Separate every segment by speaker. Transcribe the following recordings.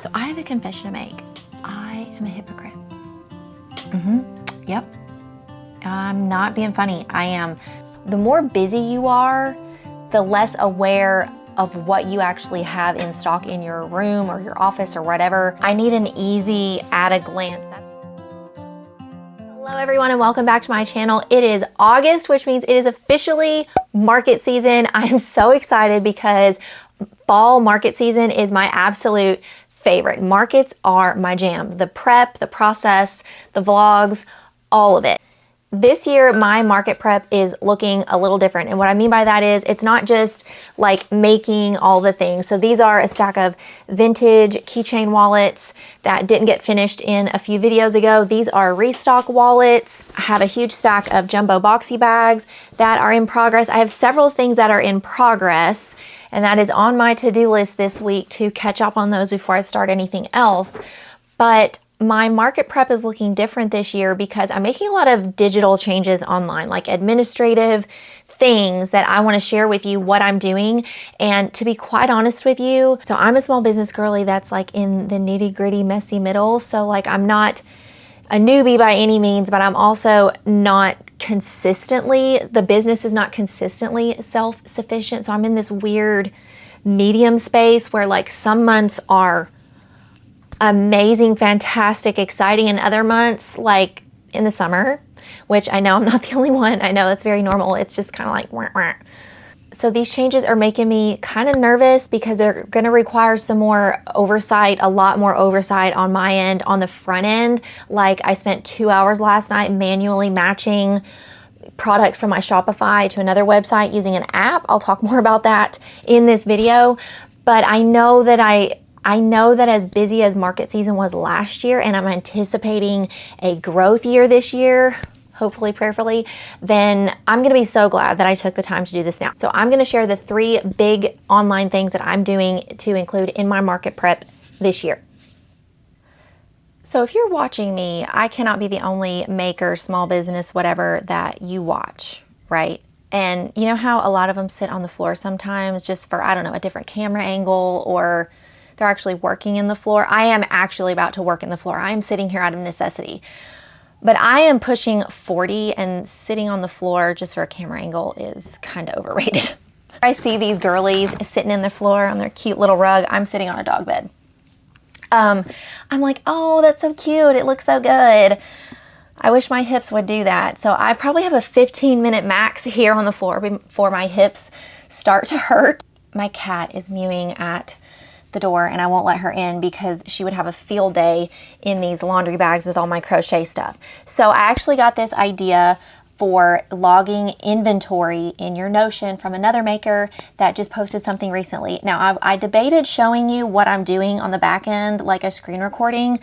Speaker 1: So I have a confession to make. I am a hypocrite. Yep. I'm not being funny. I am. The more busy you are, the less aware of what you actually have in stock in your room or your office or whatever. I need an easy at a glance. Hello everyone and welcome back to my channel. It is August, which means it is officially market season. I am so excited because fall market season is my absolute favorite. Markets are my jam. The prep, the process, the vlogs, all of it. This year, my market prep is looking a little different. And what I mean by that is it's not just like making all the things. So these are a stack of vintage keychain wallets that didn't get finished in a few videos ago. These are restock wallets. I have a huge stack of jumbo boxy bags that are in progress. I have several things that are in progress, and that is on my to-do list this week to catch up on those before I start anything else. But my market prep is looking different this year because I'm making a lot of digital changes online, like administrative things that I want to share with you what I'm doing. And to be quite honest with you, so I'm a small business girly that's like in the nitty gritty messy middle. So like I'm not a newbie by any means, but I'm also not consistently, the business is not consistently self-sufficient. So I'm in this weird medium space where like some months are amazing, fantastic, exciting, and other months like in the summer, which I know I'm not the only one. I know that's very normal. It's just kind of like wah, wah. So these changes are making me kind of nervous because they're going to require some more oversight, a lot more oversight on my end, on the front end. Like I spent 2 hours last night manually matching products from my Shopify to another website using an app. I'll talk more about that in this video, but I know that as busy as market season was last year, and I'm anticipating a growth year this year, hopefully, prayerfully, then I'm going to be so glad that I took the time to do this now. So I'm going to share the 3 big online things that I'm doing to include in my market prep this year. So if you're watching me, I cannot be the only maker, small business, whatever, that you watch, right? And you know how a lot of them sit on the floor sometimes just for, I don't know, a different camera angle, or they're actually working in the floor. I am actually about to work in the floor. I am sitting here out of necessity. But I am pushing 40, and sitting on the floor just for a camera angle is kind of overrated. I see these girlies sitting in the floor on their cute little rug. I'm sitting on a dog bed. I'm like, oh, that's so cute. It looks so good. I wish my hips would do that. So I probably have a 15-minute max here on the floor before my hips start to hurt. My cat is mewing at the door and I won't let her in because she would have a field day in these laundry bags with all my crochet stuff. So I actually got this idea for logging inventory in your Notion from another maker that just posted something recently. Now I debated showing you what I'm doing on the back end, like a screen recording,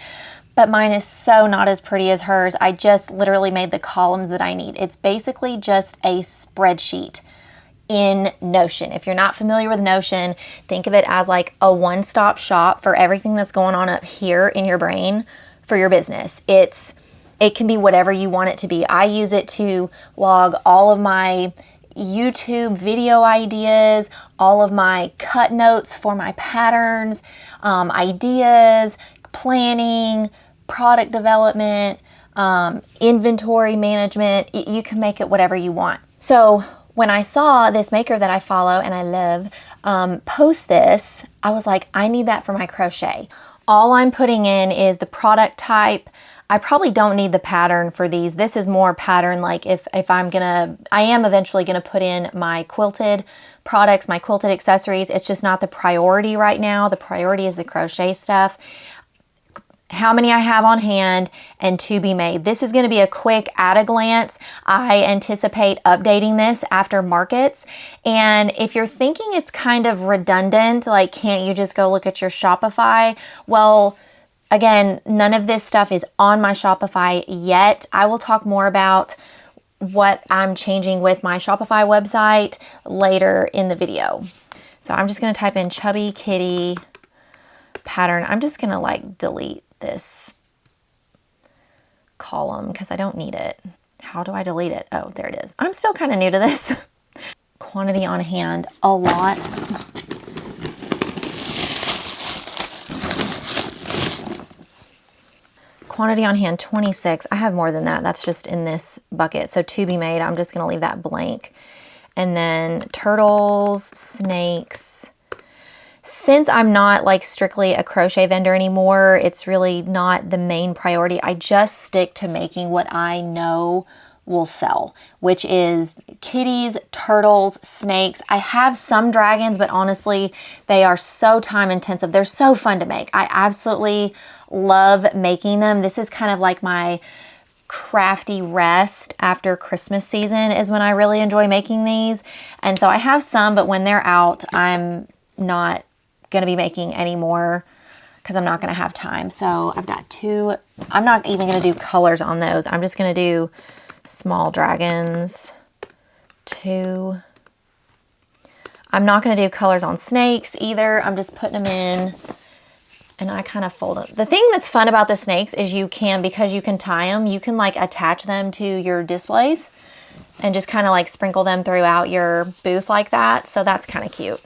Speaker 1: but mine is so not as pretty as hers. I just literally made the columns that I need. It's basically just a spreadsheet in Notion. If you're not familiar with Notion, think of it as like a one-stop shop for everything that's going on up here in your brain for your business. It can be whatever you want it to be. I use it to log all of my YouTube video ideas, all of my cut notes for my patterns, ideas, planning, product development, inventory management. You can make it whatever you want. So when I saw this maker that I follow and I love post this, I was like, I need that for my crochet. All I'm putting in is the product type. I probably don't need the pattern for these. This is more pattern, like if I am eventually gonna put in my quilted products, my quilted accessories. It's just not the priority right now. The priority is the crochet stuff. How many I have on hand and to be made. This is going to be a quick at a glance. I anticipate updating this after markets. And if you're thinking it's kind of redundant, like can't you just go look at your Shopify? Well, again, none of this stuff is on my Shopify yet. I will talk more about what I'm changing with my Shopify website later in the video. So I'm just going to type in chubby kitty pattern. I'm just going to like delete this column because I don't need it. How do I delete it? Oh, there it is. I'm still kind of new to this. Quantity on hand, a lot. quantity on hand, 26. I have more than that. That's just in this bucket. So to be made, I'm just going to leave that blank. And then turtles, snakes. Since I'm not like strictly a crochet vendor anymore, it's really not the main priority. I just stick to making what I know will sell, which is kitties, turtles, snakes. I have some dragons, but honestly, they are so time intensive. They're so fun to make. I absolutely love making them. This is kind of like my crafty rest after Christmas season is when I really enjoy making these. And so I have some, but when they're out, I'm not going to be making any more because I'm not going to have time. So I've got 2. I'm not even going to do colors on those. I'm just going to do small dragons, 2. I'm not going to do colors on snakes either. I'm just putting them in and I kind of fold them. The thing that's fun about the snakes is because you can tie them, you can like attach them to your displays and just kind of like sprinkle them throughout your booth like that. So that's kind of cute.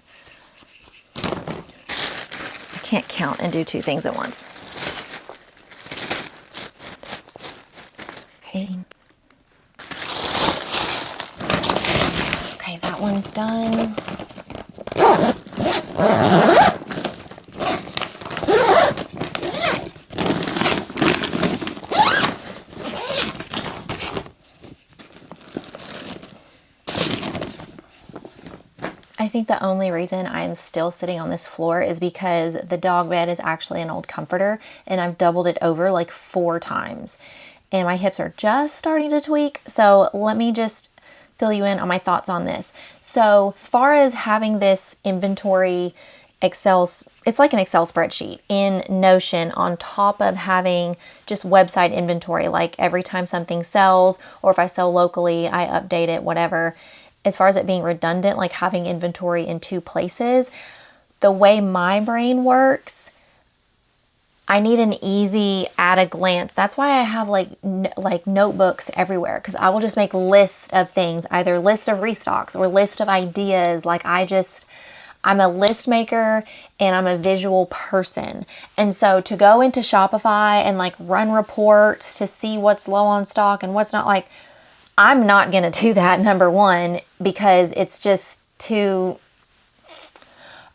Speaker 1: I can't count and do 2 things at once. Okay. Okay, that one's done. I think the only reason I'm still sitting on this floor is because the dog bed is actually an old comforter and I've doubled it over like 4 times and my hips are just starting to tweak. So let me just fill you in on my thoughts on this. So as far as having this inventory it's like an Excel spreadsheet in Notion on top of having just website inventory, like every time something sells or if I sell locally, I update it, whatever. As far as it being redundant, like having inventory in 2 places, the way my brain works, I need an easy at a glance. That's why I have like notebooks everywhere because I will just make lists of things, either list of restocks or list of ideas. I'm a list maker and I'm a visual person. And so to go into Shopify and like run reports to see what's low on stock and what's not, like, I'm not going to do that, number one, because it's just too,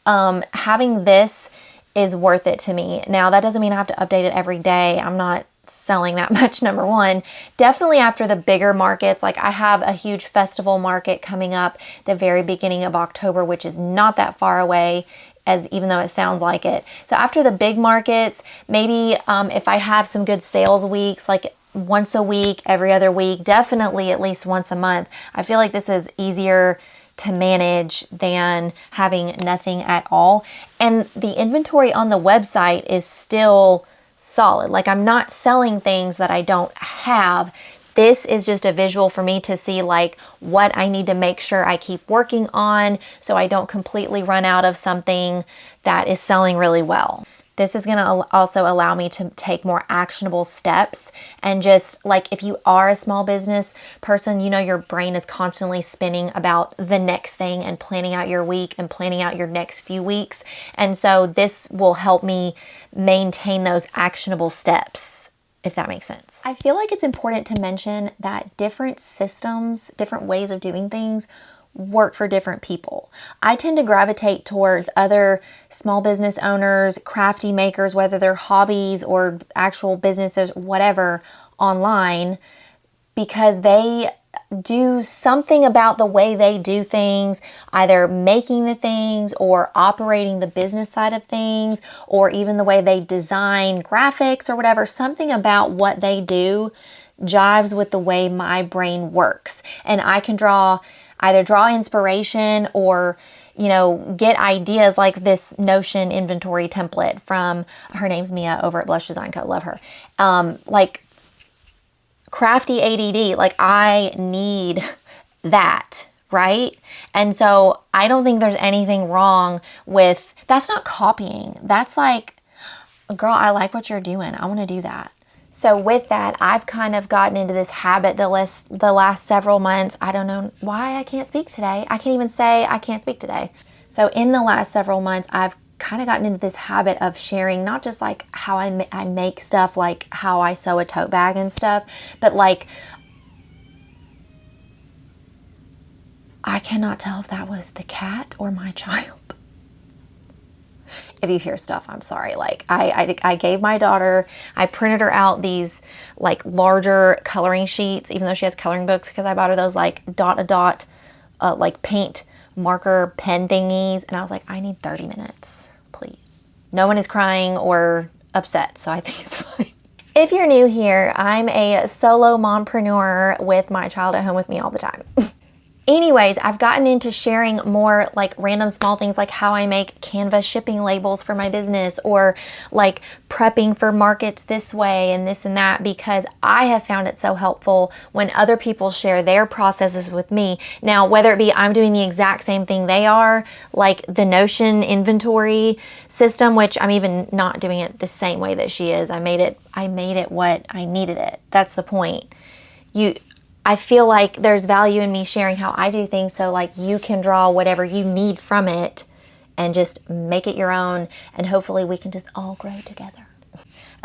Speaker 1: having this is worth it to me. Now, that doesn't mean I have to update it every day. I'm not selling that much, number one. Definitely after the bigger markets, like I have a huge festival market coming up the very beginning of October, which is not that far away, even though it sounds like it. So after the big markets, maybe if I have some good sales weeks, like once a week, every other week, definitely at least once a month. I feel like this is easier to manage than having nothing at all. And the inventory on the website is still solid. Like I'm not selling things that I don't have. This is just a visual for me to see like what I need to make sure I keep working on so I don't completely run out of something that is selling really well. This is going to also allow me to take more actionable steps and just like if you are a small business person, you know your brain is constantly spinning about the next thing and planning out your week and planning out your next few weeks. And so this will help me maintain those actionable steps, if that makes sense. I feel like it's important to mention that different systems, different ways of doing things work for different people. I tend to gravitate towards other small business owners, crafty makers, whether they're hobbies or actual businesses, whatever, online, because they do something about the way they do things, either making the things or operating the business side of things, or even the way they design graphics or whatever. Something about what they do jives with the way my brain works. And I can either draw inspiration or, you know, get ideas like this Notion inventory template from, her name's Mia over at Blush Design Co. Love her. Like crafty ADD, like I need that, right? And so I don't think there's anything wrong with, that's not copying. That's like, girl, I like what you're doing. I want to do that. So with that, I've kind of gotten into this habit the last several months. I don't know why I can't speak today. I can't even say I can't speak today. So in the last several months, I've kind of gotten into this habit of sharing not just like how I make stuff, like how I sew a tote bag and stuff, but like, I cannot tell if that was the cat or my child. If you hear stuff, I'm sorry. Like I gave my daughter, I printed her out these like larger coloring sheets, even though she has coloring books, because I bought her those like dot like paint marker pen thingies. And I was like, I need 30 minutes, please. No one is crying or upset, so I think it's fine. If you're new here, I'm a solo mompreneur with my child at home with me all the time. Anyways, I've gotten into sharing more like random small things, like how I make Canva shipping labels for my business, or like prepping for markets this way and this and that, because I have found it so helpful when other people share their processes with me. Now, whether it be I'm doing the exact same thing they are, like the Notion inventory system, which I'm even not doing it the same way that she is. I made it what I needed it. That's the point. I feel like there's value in me sharing how I do things, so like you can draw whatever you need from it and just make it your own, and hopefully we can just all grow together.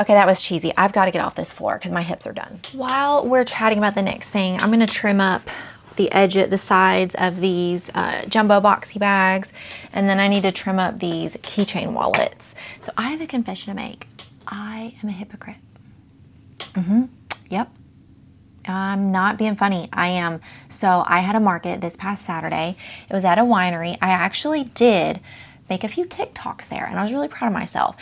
Speaker 1: Okay, that was cheesy. I've got to get off this floor because my hips are done. While we're chatting about the next thing, I'm going to trim up the the sides of these jumbo boxy bags, and then I need to trim up these keychain wallets. So I have a confession to make. I am a hypocrite. Yep. I'm not being funny. I am. So I had a market this past Saturday. It was at a winery. I actually did make a few TikToks there, and I was really proud of myself.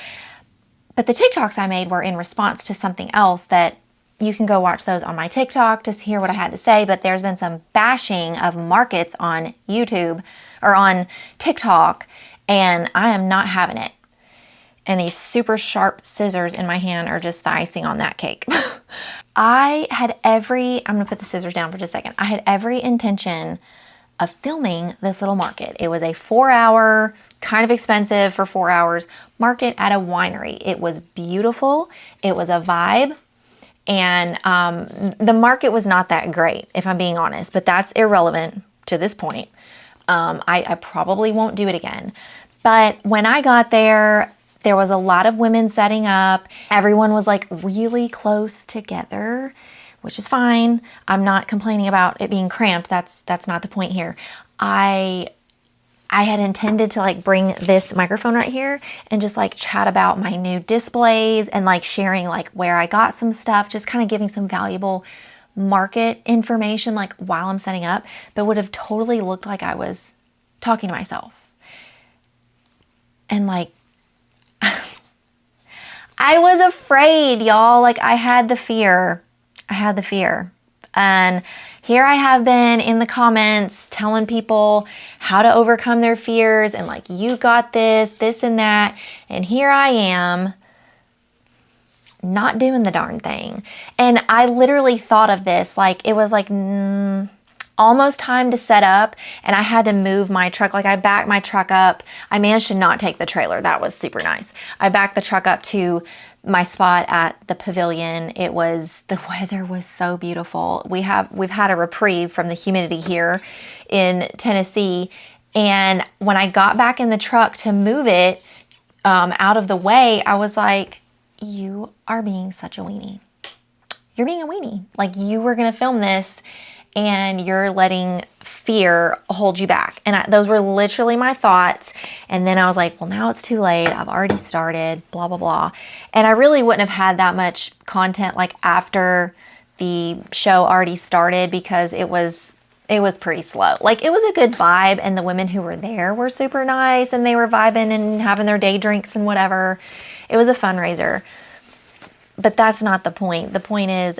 Speaker 1: But the TikToks I made were in response to something else that you can go watch those on my TikTok to hear what I had to say. But there's been some bashing of markets on YouTube or on TikTok, and I am not having it. And these super sharp scissors in my hand are just the icing on that cake. I'm gonna put the scissors down for just a second. I had every intention of filming this little market. It was a 4-hour, kind of expensive for 4 hours, market at a winery. It was beautiful. It was a vibe. And the market was not that great, if I'm being honest, but that's irrelevant to this point. I probably won't do it again. But when I got there, there was a lot of women setting up. Everyone was like really close together, which is fine. I'm not complaining about it being cramped. That's not the point here. I had intended to like bring this microphone right here and just like chat about my new displays and like sharing like where I got some stuff, just kind of giving some valuable market information like while I'm setting up, but would have totally looked like I was talking to myself. And like, I was afraid, y'all. Like I had the fear. And here I have been in the comments telling people how to overcome their fears and like, you got this and that. And here I am not doing the darn thing. And I literally thought of this, like it was like almost time to set up, and I had to move my truck. Like I backed my truck up. I managed to not take the trailer. That was super nice. I backed the truck up to my spot at the pavilion. The weather was so beautiful. We've had a reprieve from the humidity here in Tennessee. And when I got back in the truck to move it out of the way, I was like, you are being such a weenie. You're being a weenie. Like you were going to film this and you're letting fear hold you back. And those were literally my thoughts. And then I was like, well, now it's too late. I've already started, blah, blah, blah. And I really wouldn't have had that much content like after the show already started, because it was pretty slow. Like it was a good vibe, and the women who were there were super nice, and they were vibing and having their day drinks and whatever. It was a fundraiser. But that's not the point. The point is,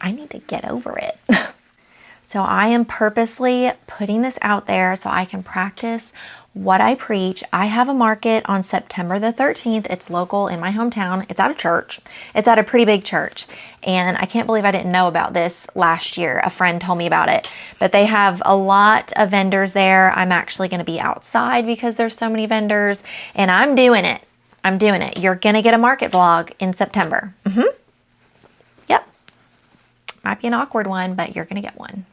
Speaker 1: I need to get over it. So I am purposely putting this out there so I can practice what I preach. I have a market on September the 13th. It's local in my hometown. It's at a church. It's at a pretty big church. And I can't believe I didn't know about this last year. A friend told me about it. But they have a lot of vendors there. I'm actually going to be outside because there's so many vendors. And I'm doing it. You're going to get a market vlog in September. Yep. Might be an awkward one, but you're going to get one.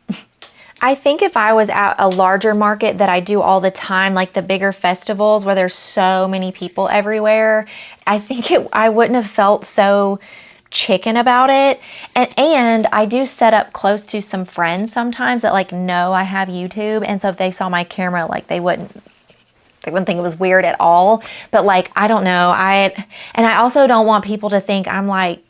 Speaker 1: I think if I was at a larger market that I do all the time, like the bigger festivals where there's so many people everywhere, I think I wouldn't have felt so chicken about it. And I do set up close to some friends sometimes that like know I have YouTube, and so if they saw my camera, like they wouldn't think it was weird at all. But like, I don't know. I also don't want people to think I'm like,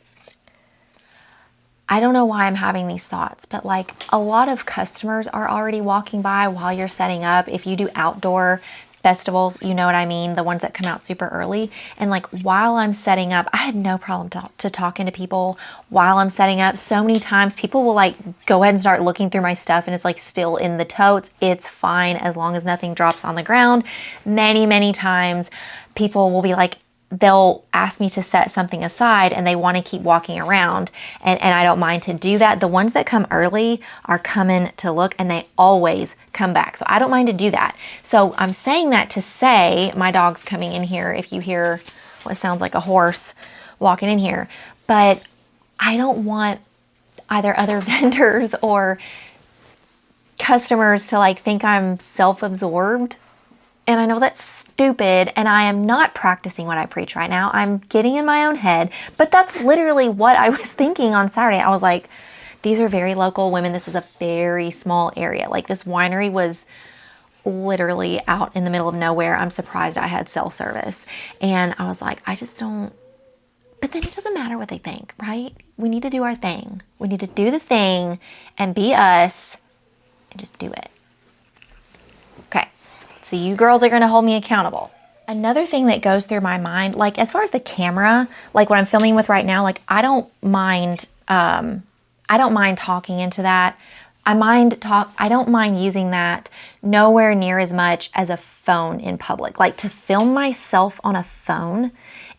Speaker 1: I don't know why I'm having these thoughts, but like a lot of customers are already walking by while you're setting up. If you do outdoor festivals, you know what I mean? The ones that come out super early. And like while I'm setting up, I have no problem to talking to people while I'm setting up. So many times people will like go ahead and start looking through my stuff and it's like still in the totes. It's fine as long as nothing drops on the ground. Many, many times people will be like, they'll ask me to set something aside and they want to keep walking around, and I don't mind to do that. The ones that come early are coming to look and they always come back. So I don't mind to do that. So I'm saying that to say my dog's coming in here if you hear what sounds like a horse walking in here, but I don't want either other vendors or customers to like think I'm self-absorbed. And I know that's stupid, and I am not practicing what I preach right now. I'm getting in my own head, but that's literally what I was thinking on Saturday. I was like, these are very local women. This was a very small area. Like this winery was literally out in the middle of nowhere. I'm surprised I had cell service. And I was like, I just don't, but then it doesn't matter what they think, right? We need to do our thing. We need to do the thing and be us and just do it. Okay. So you girls are going to hold me accountable. Another thing that goes through my mind, like as far as the camera, like what I'm filming with right now, like I don't mind talking into that. I don't mind using that nowhere near as much as a phone in public. Like to film myself on a phone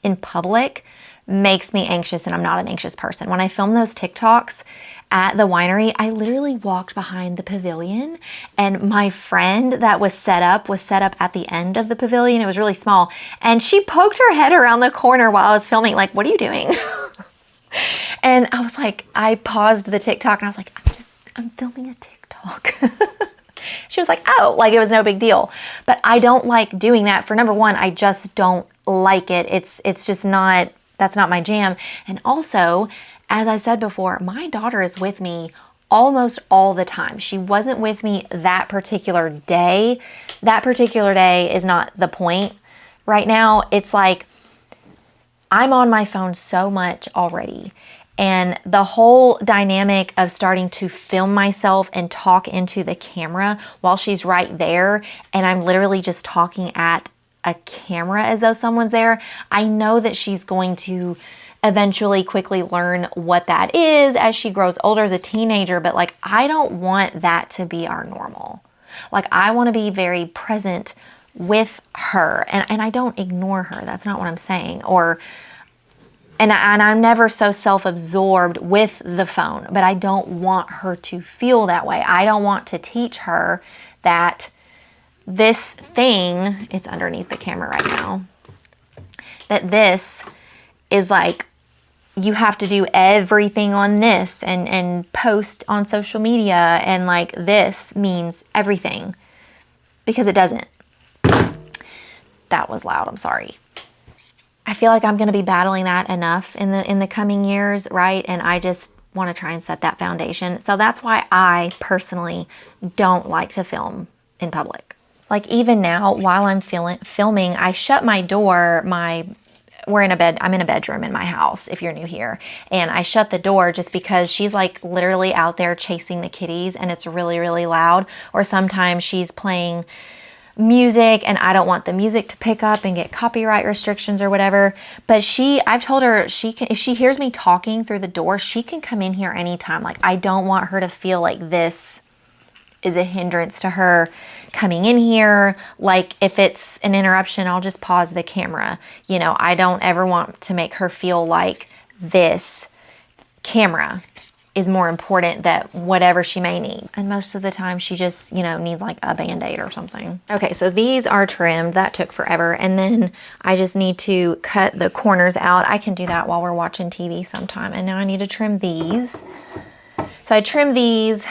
Speaker 1: in public makes me anxious, and I'm not an anxious person. When I film those TikToks at the winery, I literally walked behind the pavilion, and my friend that was set up at the end of the pavilion. It was really small, and she poked her head around the corner while I was filming, like, what are you doing? And I was like, I paused the TikTok and I was like, I'm filming a TikTok. She was like, oh, like it was no big deal. But I don't like doing that. For number one, I just don't like it. It's just not, that's not my jam. And also, as I said before, my daughter is with me almost all the time. She wasn't with me that particular day. That particular day is not the point. Right now, it's like I'm on my phone so much already. And the whole dynamic of starting to film myself and talk into the camera while she's right there, and I'm literally just talking at a camera as though someone's there, I know that she's going to eventually quickly learn what that is as she grows older as a teenager. But like, I don't want that to be our normal. Like, I want to be very present with her, and I don't ignore her. That's not what I'm saying. And I'm never so self-absorbed with the phone, but I don't want her to feel that way. I don't want to teach her that this thing, it's underneath the camera right now, that this is like, you have to do everything on this and post on social media, and like this means everything, because it doesn't. That was loud, I'm sorry. I feel like I'm going to be battling that enough in the coming years, right? And I just want to try and set that foundation. So that's why I personally don't like to film in public. Like even now, while I'm filming, I shut my door. I'm in a bedroom in my house, if you're new here. And I shut the door just because she's like literally out there chasing the kitties and it's really, really loud. Or sometimes she's playing music and I don't want the music to pick up and get copyright restrictions or whatever. But I've told her if she hears me talking through the door, she can come in here anytime. Like, I don't want her to feel like this is a hindrance to her coming in here. Like, if it's an interruption, I'll just pause the camera. You know, I don't ever want to make her feel like this camera is more important than whatever she may need. And most of the time she just, needs like a Band-Aid or something. Okay, so these are trimmed. That took forever. And then I just need to cut the corners out. I can do that while we're watching TV sometime. And now I need to trim these. So I trimmed these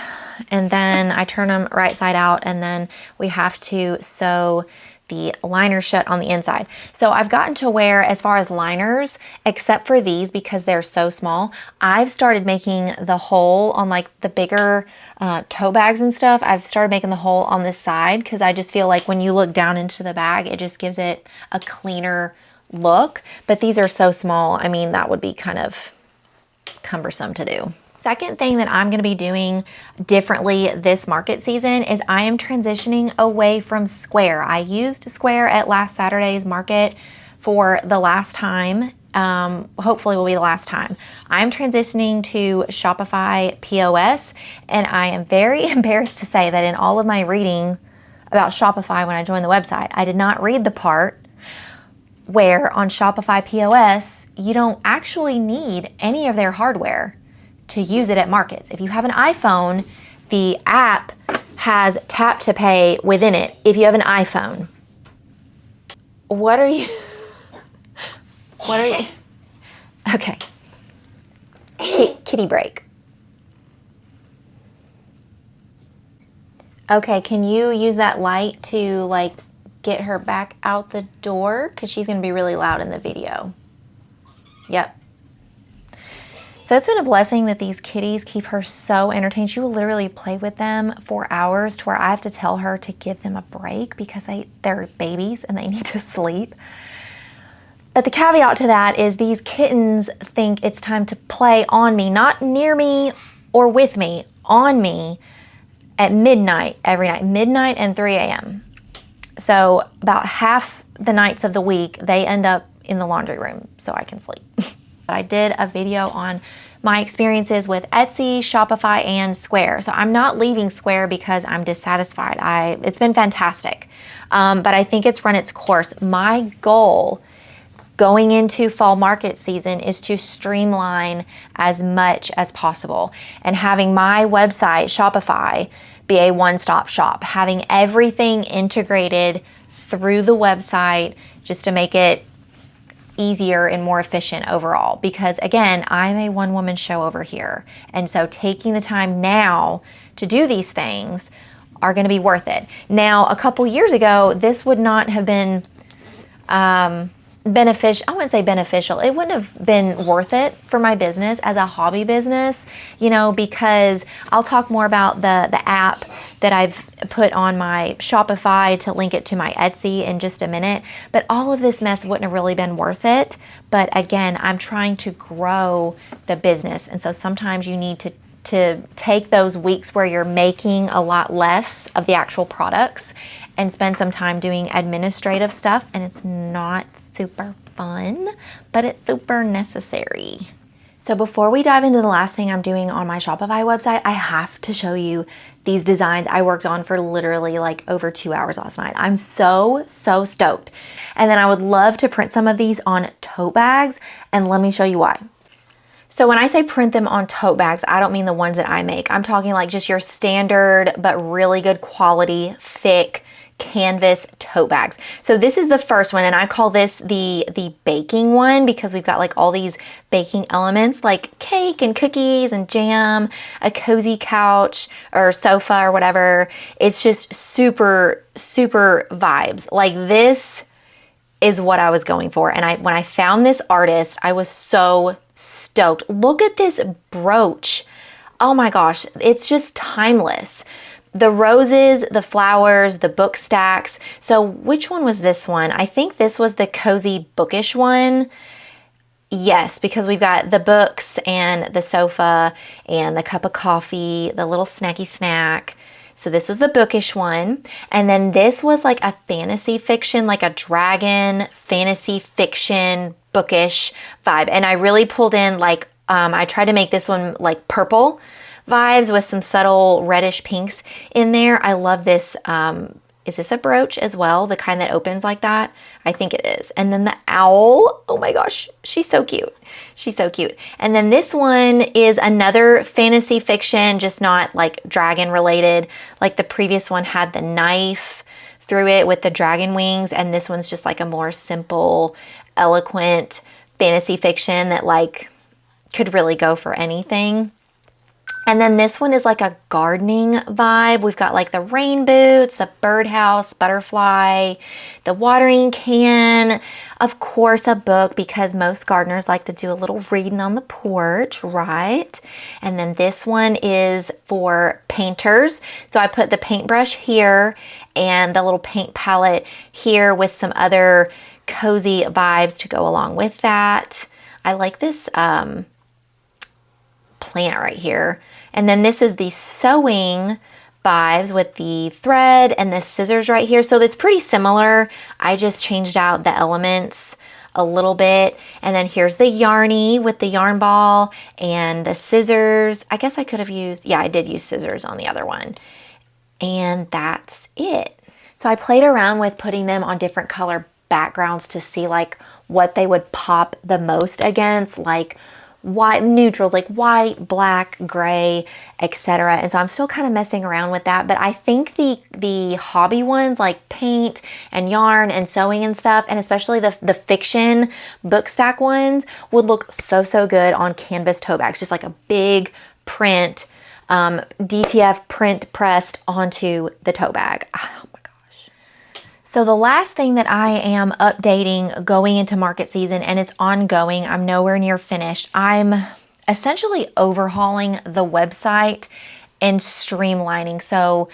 Speaker 1: and then I turn them right side out, and then we have to sew the liner shut on the inside. So I've gotten to where, as far as liners, except for these because they're so small, I've started making the hole on like the bigger tote bags and stuff. I've started making the hole on this side because I just feel like when you look down into the bag, it just gives it a cleaner look. But these are so small, I mean, that would be kind of cumbersome to do. Second thing that I'm going to be doing differently this market season is I am transitioning away from square. I used square at last Saturday's market for the last time. Hopefully will be the last time. I'm transitioning to Shopify POS, and I am very embarrassed to say that in all of my reading about Shopify when I joined the website, I did not read the part where on Shopify POS, you don't actually need any of their hardware to use it at markets. If you have an iPhone, the app has tap to pay within it. If you have an iPhone, what are you? Okay. Kitty break. Okay, can you use that light to like get her back out the door? Because she's gonna be really loud in the video. Yep. So it's been a blessing that these kitties keep her so entertained. She will literally play with them for hours to where I have to tell her to give them a break because they're babies and they need to sleep. But the caveat to that is these kittens think it's time to play on me, not near me or with me, on me at midnight every night, midnight and 3 a.m. So about half the nights of the week, they end up in the laundry room so I can sleep. I did a video on my experiences with Etsy, Shopify, and Square. So I'm not leaving Square because I'm dissatisfied. It's been fantastic, but I think it's run its course. My goal going into fall market season is to streamline as much as possible and having my website, Shopify, be a one-stop shop, having everything integrated through the website just to make it easier and more efficient overall. Because again, I'm a one-woman show over here. And so taking the time now to do these things are going to be worth it. Now, a couple years ago, this would not have been beneficial. I wouldn't say beneficial. It wouldn't have been worth it for my business as a hobby business, you know, because I'll talk more about the app that I've put on my Shopify to link it to my Etsy in just a minute. But all of this mess wouldn't have really been worth it. But again, I'm trying to grow the business. And so sometimes you need to take those weeks where you're making a lot less of the actual products and spend some time doing administrative stuff. And it's not super fun, but it's super necessary. So before we dive into the last thing I'm doing on my Shopify website, I have to show you these designs I worked on for literally like over 2 hours last night. I'm so stoked. And then I would love to print some of these on tote bags, and let me show you why. So when I say print them on tote bags, I don't mean the ones that I make. I'm talking like just your standard but really good quality, thick canvas tote bags. So this is the first one, and I call this the baking one because we've got like all these baking elements like cake and cookies and jam, a cozy couch or sofa or whatever. It's just super vibes. Like this is what I was going for. And when I found this artist, I was so stoked. Look at this brooch. Oh my gosh, it's just timeless. The roses, the flowers, the book stacks. So which one was this one? I think this was the cozy bookish one. Yes, because we've got the books and the sofa and the cup of coffee, the little snacky snack. So this was the bookish one. And then this was like a fantasy fiction, like a dragon fantasy fiction bookish vibe. And I really pulled in like, I tried to make this one like purple vibes with some subtle reddish pinks in there. I love this. Is this a brooch as well? The kind that opens like that? I think it is. And then the owl, oh my gosh, she's so cute. She's so cute. And then this one is another fantasy fiction, just not like dragon related. Like the previous one had the knife through it with the dragon wings. And this one's just like a more simple, eloquent fantasy fiction that like could really go for anything. And then this one is like a gardening vibe. We've got like the rain boots, the birdhouse, butterfly, the watering can, of course a book, because most gardeners like to do a little reading on the porch, right? And then this one is for painters. So I put the paintbrush here and the little paint palette here with some other cozy vibes to go along with that. I like this plant right here. And then this is the sewing vibes with the thread and the scissors right here. So it's pretty similar. I just changed out the elements a little bit. And then here's the yarny with the yarn ball and the scissors. I guess I could have used, yeah, I did use scissors on the other one. And that's it. So I played around with putting them on different color backgrounds to see like what they would pop the most against, like white neutrals, like white, black, gray, etc. And so I'm still kind of messing around with that, but I think the hobby ones like paint and yarn and sewing and stuff, and especially the fiction book stack ones would look so good on canvas tote bags, just like a big print, DTF print pressed onto the tote bag. Oh my gosh. So the last thing that I am updating going into market season, and it's ongoing, I'm nowhere near finished. I'm essentially overhauling the website and streamlining. So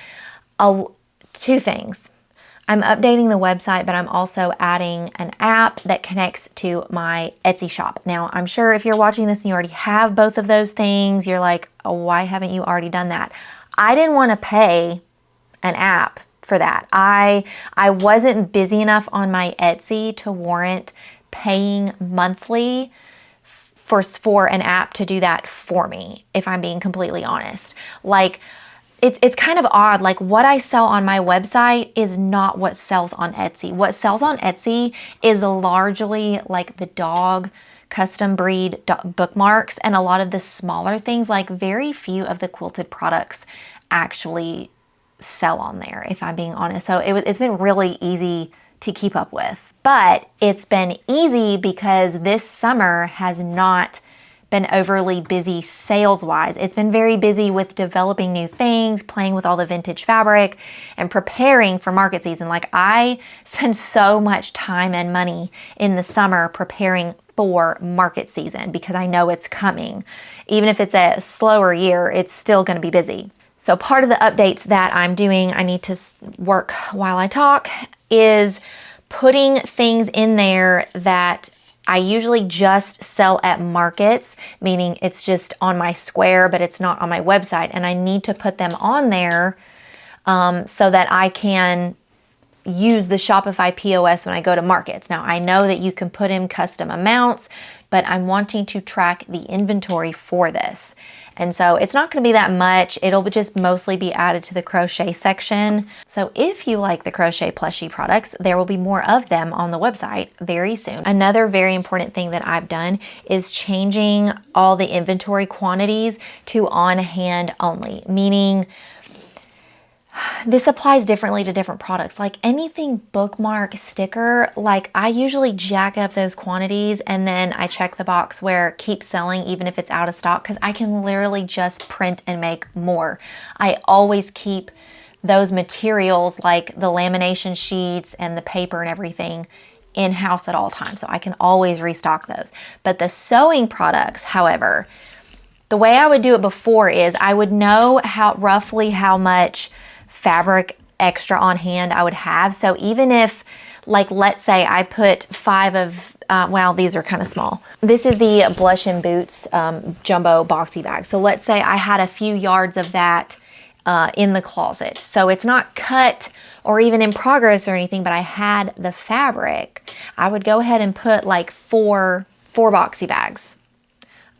Speaker 1: two things. I'm updating the website, but I'm also adding an app that connects to my Etsy shop. Now, I'm sure if you're watching this and you already have both of those things, you're like, oh, why haven't you already done that? I didn't want to pay an app for that. I wasn't busy enough on my Etsy to warrant paying monthly for an app to do that for me, if I'm being completely honest. Like, it's kind of odd. Like, what I sell on my website is not what sells on Etsy. What sells on Etsy is largely like the dog custom breed bookmarks and a lot of the smaller things. Like, very few of the quilted products actually sell on there, if I'm being honest. So it's been really easy to keep up with. But it's been easy because this summer has not been overly busy sales-wise. It's been very busy with developing new things, playing with all the vintage fabric, and preparing for market season. Like, I spend so much time and money in the summer preparing for market season because I know it's coming. Even if it's a slower year, it's still going to be busy. So part of the updates that I'm doing, I need to work while I talk, is putting things in there that I usually just sell at markets, meaning it's just on my square, but it's not on my website. And I need to put them on there so that I can use the Shopify POS when I go to markets. Now, I know that you can put in custom amounts, but I'm wanting to track the inventory for this. And so it's not going to be that much. It'll just mostly be added to the crochet section. So if you like the crochet plushie products, there will be more of them on the website very soon. Another very important thing that I've done is changing all the inventory quantities to on hand only, meaning this applies differently to different products. Like anything bookmark, sticker, like I usually jack up those quantities and then I check the box where keep selling even if it's out of stock, because I can literally just print and make more. I always keep those materials like the lamination sheets and the paper and everything in-house at all times, so I can always restock those. But the sewing products, however, the way I would do it before is I would know roughly how much fabric extra on hand I would have. So even if, like, let's say I put 5 of, well, these are kind of small. This is the Blush and Boots jumbo boxy bag. So let's say I had a few yards of that in the closet. So it's not cut or even in progress or anything, but I had the fabric. I would go ahead and put like four boxy bags.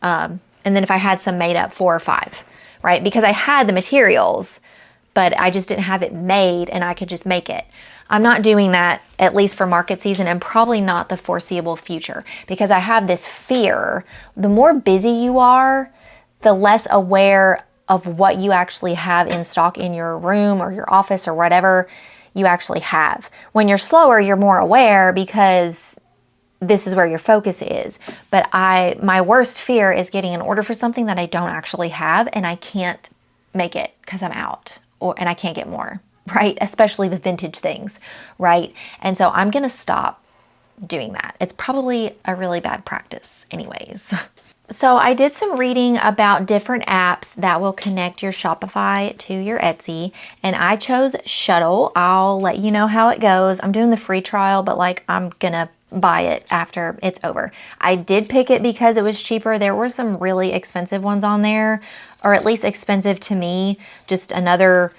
Speaker 1: And then if I had some made up, 4 or 5, right? Because I had the materials, but I just didn't have it made and I could just make it. I'm not doing that, at least for market season, and probably not the foreseeable future, because I have this fear. The more busy you are, the less aware of what you actually have in stock in your room or your office or whatever you actually have. When you're slower, you're more aware because this is where your focus is. But my worst fear is getting an order for something that I don't actually have and I can't make it because I'm out, and I can't get more, right? Especially the vintage things, right? And so I'm going to stop doing that. It's probably a really bad practice anyways. So I did some reading about different apps that will connect your Shopify to your Etsy, and I chose Shuttle. I'll let you know how it goes. I'm doing the free trial, but like I'm gonna buy it after it's over. I did pick it because it was cheaper. There were some really expensive ones on there, or at least expensive to me, just another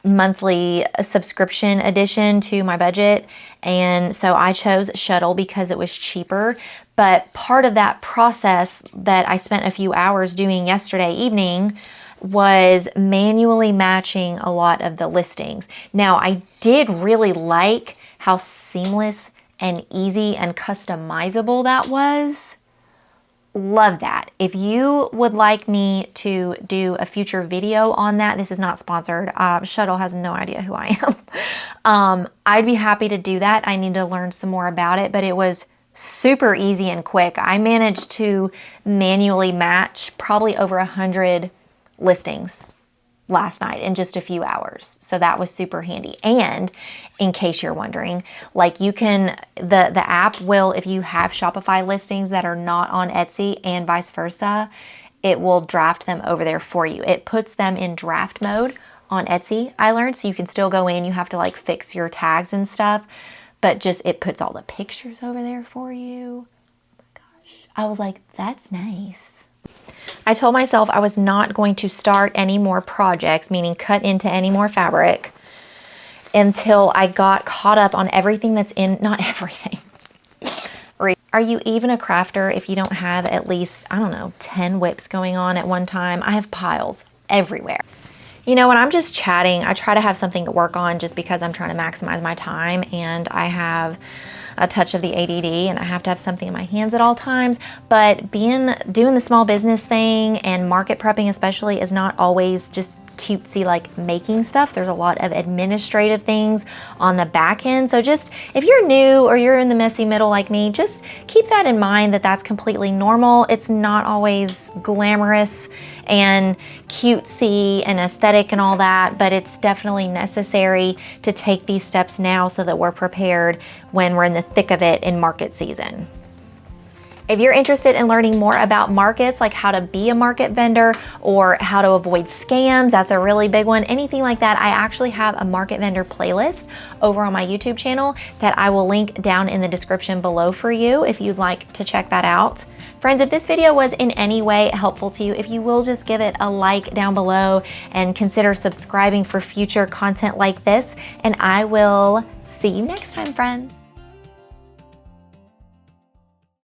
Speaker 1: monthly subscription addition to my budget. And so I chose Shuttle because it was cheaper. But part of that process that I spent a few hours doing yesterday evening was manually matching a lot of the listings. Now, I did really like how seamless and easy and customizable that was. Love that. If you would like me to do a future video on that, this is not sponsored. Shuttle has no idea who I am. I'd be happy to do that. I need to learn some more about it, but it was super easy and quick. I managed to manually match probably over 100 listings last night in just a few hours. So that was super handy. And in case you're wondering, like you can, the app will, if you have Shopify listings that are not on Etsy and vice versa, it will draft them over there for you. It puts them in draft mode on Etsy, I learned, so you can still go in, you have to like fix your tags and stuff, but just, it puts all the pictures over there for you. Oh my gosh. I was like, that's nice. I told myself I was not going to start any more projects, meaning cut into any more fabric, until I got caught up on everything that's in, not everything. Are you even a crafter if you don't have at least, I don't know, 10 whips going on at one time? I have piles everywhere. You know, when I'm just chatting, I try to have something to work on just because I'm trying to maximize my time, and I have a touch of the ADD and I have to have something in my hands at all times. But doing the small business thing and market prepping especially is not always just cutesy like making stuff. There's a lot of administrative things on the back end. So just if you're new or you're in the messy middle like me, just keep that in mind, that that's completely normal. It's not always glamorous and cutesy and aesthetic and all that, but it's definitely necessary to take these steps now so that we're prepared when we're in the thick of it in market season. If you're interested in learning more about markets, like how to be a market vendor or how to avoid scams, that's a really big one, anything like that, I actually have a market vendor playlist over on my YouTube channel that I will link down in the description below for you if you'd like to check that out. Friends, if this video was in any way helpful to you, if you will just give it a like down below and consider subscribing for future content like this, and I will see you next time, friends.